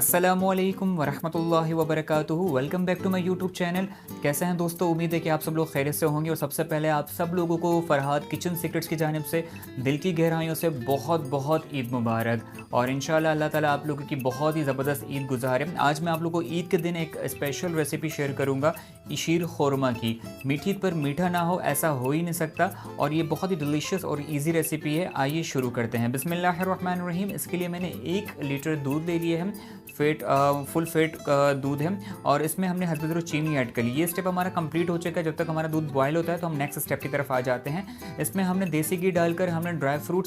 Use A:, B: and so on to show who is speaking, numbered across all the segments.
A: अस्सलामुअलैकुम वरहमतुल्लाहि वबरकातुहू। Welcome back to my YouTube channel. कैसे हैं दोस्तों? उम्मीद है कि आप सब लोग खैरियत से होंगे। और सबसे पहले आप सब लोगों को फरहाद किचन सीक्रेट्स की जानिब से दिल की गहराइयों से बहुत बहुत ईद मुबारक। और इंशाल्लाह अल्लाह ताला आप लोगों की बहुत ही ज़बरदस्त ईद गुजारे। आज मैं आप लोगों को ईद के दिन एक स्पेशल रेसिपी शेयर करूँगा शीर खोरमा की। मीठी पर मीठा ना हो ऐसा हो ही नहीं सकता। और ये बहुत ही डिलीशियस और ईजी रेसिपी है। आइए शुरू करते हैं। बिस्मिल्लाहिर्रहमानिर्रहीम। इसके लिए मैंने 1 लीटर दूध ले लिए हैं। फुल फेट का दूध है। और इसमें हमने हस्बे ज़रूरत चीनी ऐड कर ली। ये स्टेप हमारा कंप्लीट हो चुका है। जब तक हमारा दूध बॉयल होता है तो हम नेक्स्ट स्टेप की तरफ आ जाते हैं। इसमें हमने देसी घी डालकर हमने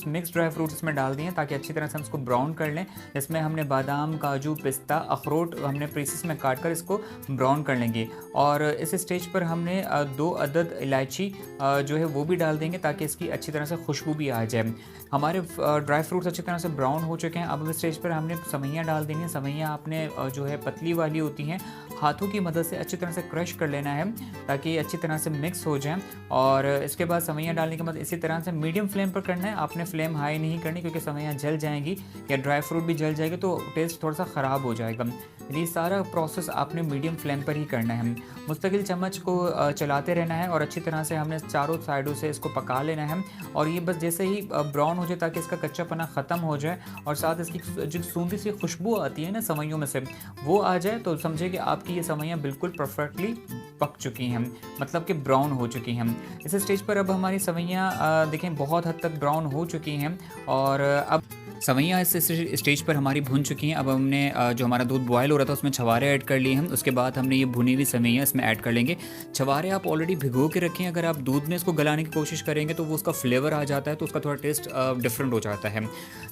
A: मिक्स ड्राई फ्रूट्स इसमें डाल दिए हैं ताकि अच्छी तरह से हम इसको ब्राउन कर लें। इसमें हमने बादाम, काजू, पिस्ता, अखरोट हमने पीसेस में काट कर इसको ब्राउन कर लेंगे। और इस स्टेज पर हमने 2 अदद इलायची जो है वो भी डाल देंगे ताकि इसकी अच्छी तरह से खुशबू भी आ जाए। हमारे ड्राई फ्रूट्स अच्छी तरह से ब्राउन हो चुके हैं। अब इस स्टेज पर हमने सवैयाँ डाल देनी है। सवैयाँ आपने जो है पतली वाली होती हैं, हाथों की मदद से अच्छी तरह से क्रश कर लेना है ताकि अच्छी तरह से मिक्स हो जाए। और इसके बाद सवैयाँ डालने के बाद इसी तरह से मीडियम फ्लेम पर करना है। आपने फ्लेम हाई नहीं करनी क्योंकि सवैयाँ जल जाएंगी या ड्राई फ्रूट भी जल जाएगी तो टेस्ट थोड़ा सा ख़राब हो जाएगा। ये सारा प्रोसेस आपने मीडियम फ्लेम पर ही करना है। मुस्तकिल चम्मच को चलाते रहना है और अच्छी तरह से हमने चारों साइडों से इसको पका लेना है। और ये बस जैसे ही ब्राउन हो जाए ताकि इसका कच्चापना ख़त्म हो जाए और साथ इसकी जो सूंधी सी खुशबू आती है ना सवैयों में से वो आ जाए तो समझे कि आपकी ये सवैयाँ बिल्कुल परफेक्टली पक चुकी हैं, मतलब कि ब्राउन हो चुकी हैं। इस स्टेज पर अब हमारी सवैयाँ देखें बहुत हद तक ब्राउन हो चुकी हैं। और अब सवैयाँ इस स्टेज पर हमारी भुन चुकी हैं। अब हमने जो हमारा दूध बॉयल हो रहा था उसमें छवारे ऐड कर लिए हैं। उसके बाद हमने ये भुनी हुई सवैयाँ इसमें ऐड कर लेंगे। छवारे आप ऑलरेडी भिगो के रखें। अगर आप दूध में इसको गलाने की कोशिश करेंगे तो वो उसका फ्लेवर आ जाता है तो उसका थोड़ा टेस्ट डिफरेंट हो जाता है।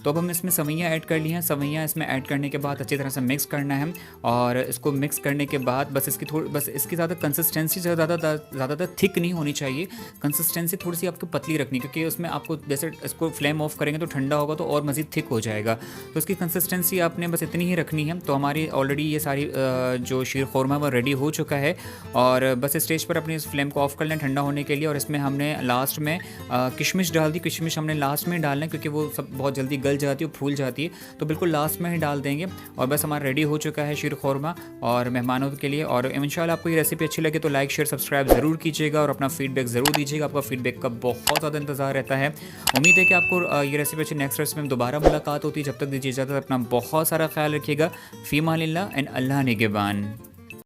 A: तो अब हम इसमें सवैयाँ ऐड कर ली हैं। सवैयाँ इसमें ऐड करने के बाद अच्छी तरह से मिक्स करना है। और इसको मिक्स करने के बाद बस इसकी ज़्यादा कंसिस्टेंसी ज़्यादातर थिक नहीं होनी चाहिए। कंसिस्टेंसी थोड़ी सी आपको पतली रखनी क्योंकि उसमें आपको जैसे इसको फ्लेम ऑफ करेंगे तो ठंडा होगा तो और मज़ीद थिक हो जाएगा। तो इसकी कंसिस्टेंसी आपने बस इतनी ही रखनी है। तो हमारी ऑलरेडी ये सारी जो शीर खोरमा वो रेडी हो चुका है। और बस स्टेज पर अपनी इस फ्लेम को ऑफ कर लें ठंडा होने के लिए। और इसमें हमने लास्ट में किशमिश डाल दी। किशमिश हमने लास्ट में डालना है क्योंकि वो सब बहुत जल्दी गल जाती है, फूल जाती है, तो बिल्कुल लास्ट में ही डाल देंगे। और बस हमारा रेडी हो चुका है शीर खोरमा और मेहमानों के लिए। और इंशाल्लाह आपको ये रेसिपी अच्छी लगे तो लाइक, शेयर, सब्सक्राइब ज़रूर कीजिएगा और अपना फीडबैक ज़रूर दीजिएगा। आपका फीडबैक का बहुत ज़्यादा इंतजार रहता है। उम्मीद है कि आपको ये रेसिपी अच्छी। नेक्स्ट रेसिपी में दोबारा मुलाकात होती है। जब तक दीजिए इजाज़त, अपना बहुत सारा ख्याल रखिएगा। फ़ी मानिल्लाह एंड अल्लाह निगहबान।